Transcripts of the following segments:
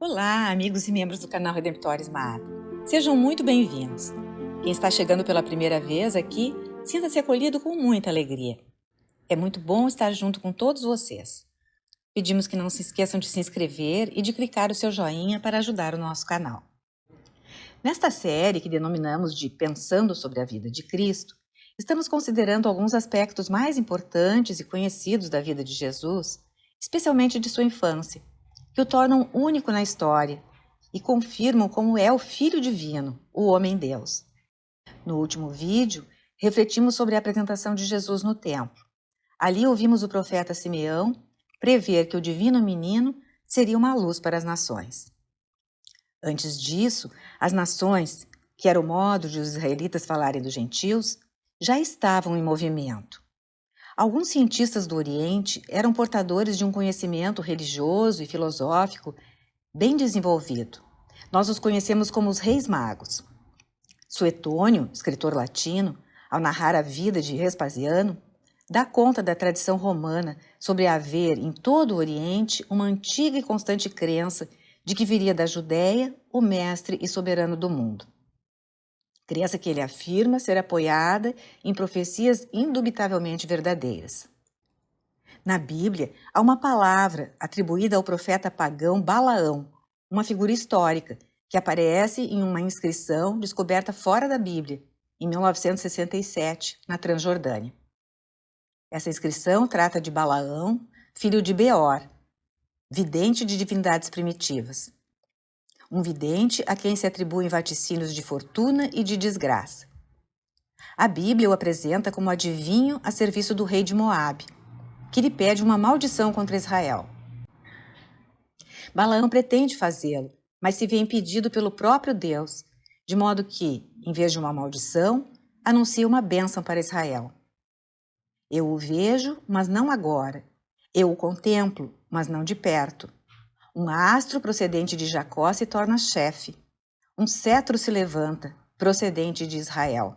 Olá, amigos e membros do canal Redemptores Maata. Sejam muito bem-vindos. Quem está chegando pela primeira vez aqui, sinta-se acolhido com muita alegria. É muito bom estar junto com todos vocês. Pedimos que não se esqueçam de se inscrever e de clicar o seu joinha para ajudar o nosso canal. Nesta série, que denominamos de Pensando sobre a Vida de Cristo, estamos considerando alguns aspectos mais importantes e conhecidos da vida de Jesus, especialmente de sua infância, que o tornam único na história e confirmam como é o Filho Divino, o Homem-Deus. No último vídeo, refletimos sobre a apresentação de Jesus no templo. Ali ouvimos o profeta Simeão prever que o divino menino seria uma luz para as nações. Antes disso, as nações, que era o modo de os israelitas falarem dos gentios, já estavam em movimento. Alguns cientistas do Oriente eram portadores de um conhecimento religioso e filosófico bem desenvolvido. Nós os conhecemos como os Reis Magos. Suetônio, escritor latino, ao narrar a vida de Vespasiano, dá conta da tradição romana sobre haver em todo o Oriente uma antiga e constante crença de que viria da Judéia o mestre e soberano do mundo. Crença que ele afirma ser apoiada em profecias indubitavelmente verdadeiras. Na Bíblia, há uma palavra atribuída ao profeta pagão Balaão, uma figura histórica, que aparece em uma inscrição descoberta fora da Bíblia, em 1967, na Transjordânia. Essa inscrição trata de Balaão, filho de Beor, vidente de divindades primitivas. Um vidente a quem se atribuem vaticínios de fortuna e de desgraça. A Bíblia o apresenta como adivinho a serviço do rei de Moabe, que lhe pede uma maldição contra Israel. Balaão pretende fazê-lo, mas se vê impedido pelo próprio Deus, de modo que, em vez de uma maldição, anuncia uma bênção para Israel. Eu o vejo, mas não agora. Eu o contemplo, mas não de perto. Um astro procedente de Jacó se torna chefe. Um cetro se levanta, procedente de Israel.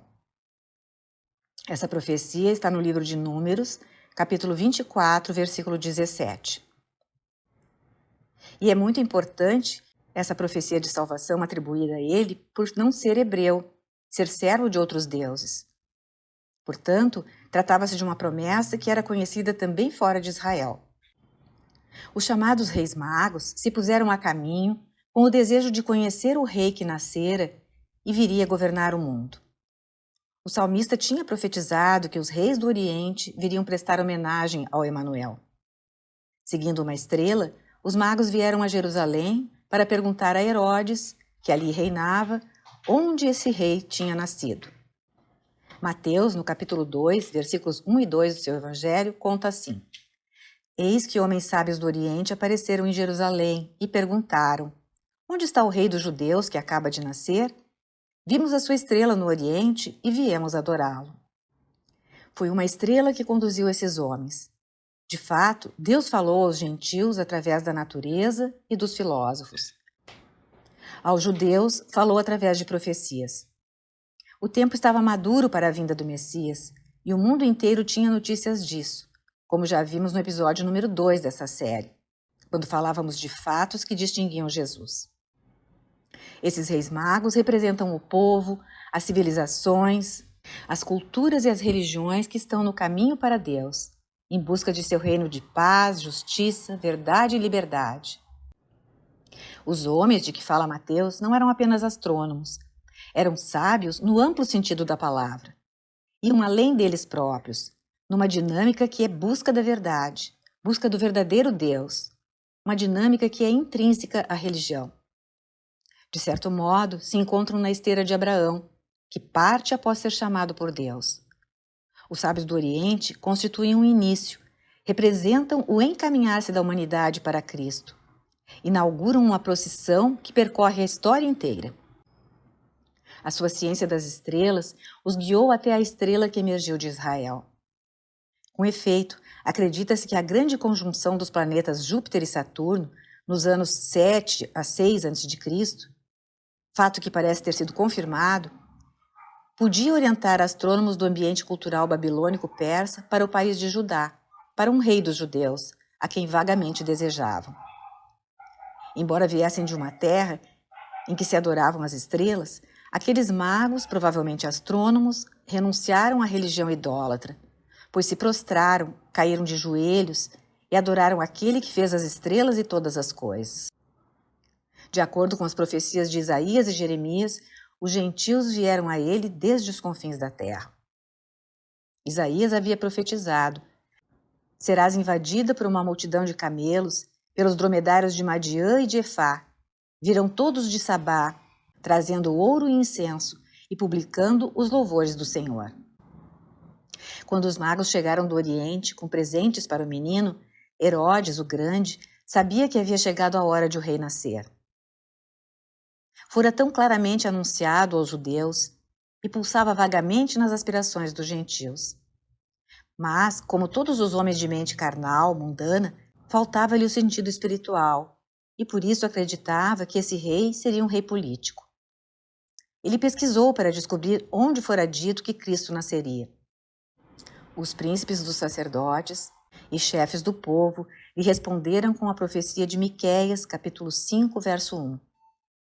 Essa profecia está no livro de Números, capítulo 24, versículo 17. E é muito importante essa profecia de salvação atribuída a ele por não ser hebreu, ser servo de outros deuses. Portanto, tratava-se de uma promessa que era conhecida também fora de Israel. Os chamados Reis Magos se puseram a caminho com o desejo de conhecer o rei que nascera e viria governar o mundo. O salmista tinha profetizado que os reis do Oriente viriam prestar homenagem ao Emanuel. Seguindo uma estrela, os magos vieram a Jerusalém para perguntar a Herodes, que ali reinava, onde esse rei tinha nascido. Mateus, no capítulo 2, versículos 1 e 2 do seu evangelho, conta assim: Eis que homens sábios do Oriente apareceram em Jerusalém e perguntaram: Onde está o rei dos judeus que acaba de nascer? Vimos a sua estrela no Oriente e viemos adorá-lo. Foi uma estrela que conduziu esses homens. De fato, Deus falou aos gentios através da natureza e dos filósofos. Aos judeus, falou através de profecias. O tempo estava maduro para a vinda do Messias e o mundo inteiro tinha notícias disso, como já vimos no episódio número 2 dessa série, quando falávamos de fatos que distinguiam Jesus. Esses reis magos representam o povo, as civilizações, as culturas e as religiões que estão no caminho para Deus, em busca de seu reino de paz, justiça, verdade e liberdade. Os homens de que fala Mateus não eram apenas astrônomos, eram sábios no amplo sentido da palavra. Iam além deles próprios, numa dinâmica que é busca da verdade, busca do verdadeiro Deus, uma dinâmica que é intrínseca à religião. De certo modo, se encontram na esteira de Abraão, que parte após ser chamado por Deus. Os sábios do Oriente constituem um início, representam o encaminhar-se da humanidade para Cristo. Inauguram uma procissão que percorre a história inteira. A sua ciência das estrelas os guiou até a estrela que emergiu de Israel. Com efeito, acredita-se que a grande conjunção dos planetas Júpiter e Saturno, nos anos 7 a 6 a.C., fato que parece ter sido confirmado, podia orientar astrônomos do ambiente cultural babilônico-persa para o país de Judá, para um rei dos judeus, a quem vagamente desejavam. Embora viessem de uma terra em que se adoravam as estrelas, aqueles magos, provavelmente astrônomos, renunciaram à religião idólatra, pois se prostraram, caíram de joelhos e adoraram aquele que fez as estrelas e todas as coisas. De acordo com as profecias de Isaías e Jeremias, os gentios vieram a ele desde os confins da terra. Isaías havia profetizado: serás invadida por uma multidão de camelos, pelos dromedários de Madiã e de Efá. Virão todos de Sabá, trazendo ouro e incenso e publicando os louvores do Senhor. Quando os magos chegaram do Oriente com presentes para o menino, Herodes, o Grande, sabia que havia chegado a hora de o rei nascer. Fora tão claramente anunciado aos judeus e pulsava vagamente nas aspirações dos gentios. Mas, como todos os homens de mente carnal, mundana, faltava-lhe o sentido espiritual, e por isso acreditava que esse rei seria um rei político. Ele pesquisou para descobrir onde fora dito que Cristo nasceria. Os príncipes dos sacerdotes e chefes do povo lhe responderam com a profecia de Miqueias, capítulo 5, verso 1.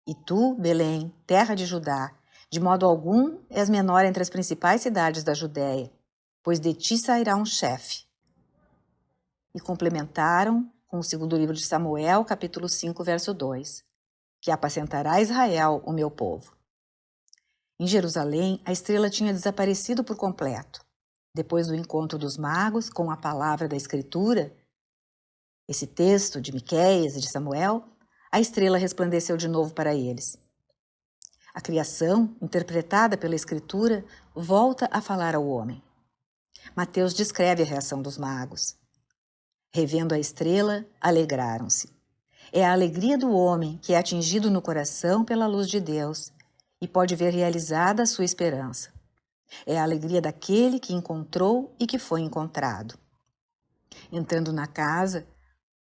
E tu, Belém, terra de Judá, de modo algum és menor entre as principais cidades da Judéia, pois de ti sairá um chefe. E complementaram com o segundo livro de Samuel, capítulo 5, verso 2, que apacentará Israel, o meu povo. Em Jerusalém, a estrela tinha desaparecido por completo. Depois do encontro dos magos com a palavra da Escritura, esse texto de Miqueias e de Samuel, a estrela resplandeceu de novo para eles. A criação, interpretada pela Escritura, volta a falar ao homem. Mateus descreve a reação dos magos. Revendo a estrela, alegraram-se. É a alegria do homem que é atingido no coração pela luz de Deus e pode ver realizada a sua esperança. É a alegria daquele que encontrou e que foi encontrado. Entrando na casa,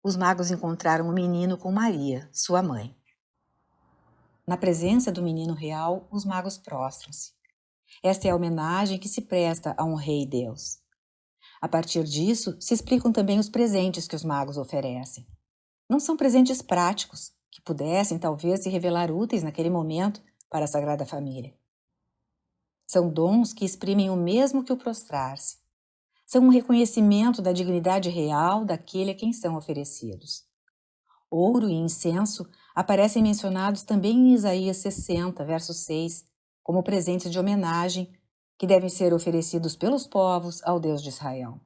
os magos encontraram o menino com Maria, sua mãe. Na presença do menino real, os magos prostram-se. Esta é a homenagem que se presta a um rei Deus. A partir disso, se explicam também os presentes que os magos oferecem. Não são presentes práticos, que pudessem talvez se revelar úteis naquele momento para a Sagrada Família. São dons que exprimem o mesmo que o prostrar-se. São um reconhecimento da dignidade real daquele a quem são oferecidos. Ouro e incenso aparecem mencionados também em Isaías 60, verso 6, como presentes de homenagem que devem ser oferecidos pelos povos ao Deus de Israel.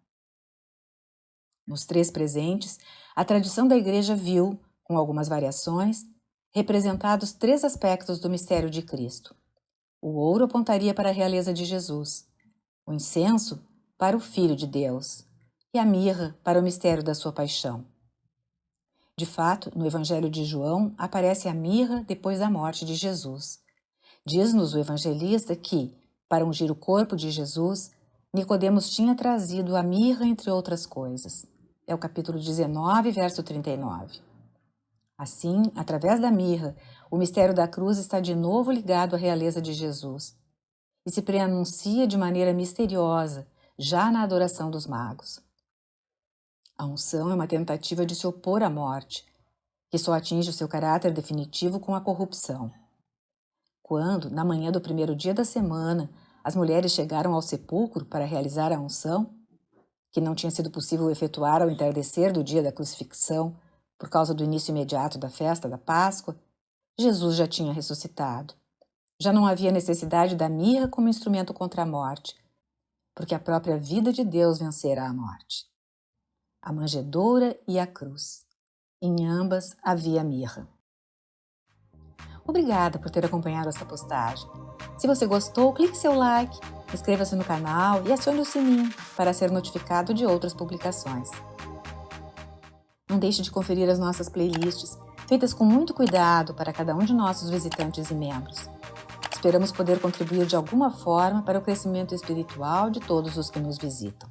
Nos três presentes, a tradição da Igreja viu, com algumas variações, representados três aspectos do mistério de Cristo. O ouro apontaria para a realeza de Jesus, o incenso para o Filho de Deus e a mirra para o mistério da sua paixão. De fato, no Evangelho de João, aparece a mirra depois da morte de Jesus. Diz-nos o evangelista que, para ungir o corpo de Jesus, Nicodemos tinha trazido a mirra entre outras coisas. É o capítulo 19, verso 39. Assim, através da mirra, o mistério da cruz está de novo ligado à realeza de Jesus e se preanuncia de maneira misteriosa, já na adoração dos magos. A unção é uma tentativa de se opor à morte, que só atinge o seu caráter definitivo com a corrupção. Quando, na manhã do primeiro dia da semana, as mulheres chegaram ao sepulcro para realizar a unção, que não tinha sido possível efetuar ao entardecer do dia da crucifixão, por causa do início imediato da festa da Páscoa, Jesus já tinha ressuscitado. Já não havia necessidade da mirra como instrumento contra a morte, porque a própria vida de Deus vencera a morte. A manjedoura e a cruz. Em ambas havia mirra. Obrigada por ter acompanhado essa postagem. Se você gostou, clique seu like, inscreva-se no canal e acione o sininho para ser notificado de outras publicações. Não deixe de conferir as nossas playlists, feitas com muito cuidado para cada um de nossos visitantes e membros. Esperamos poder contribuir de alguma forma para o crescimento espiritual de todos os que nos visitam.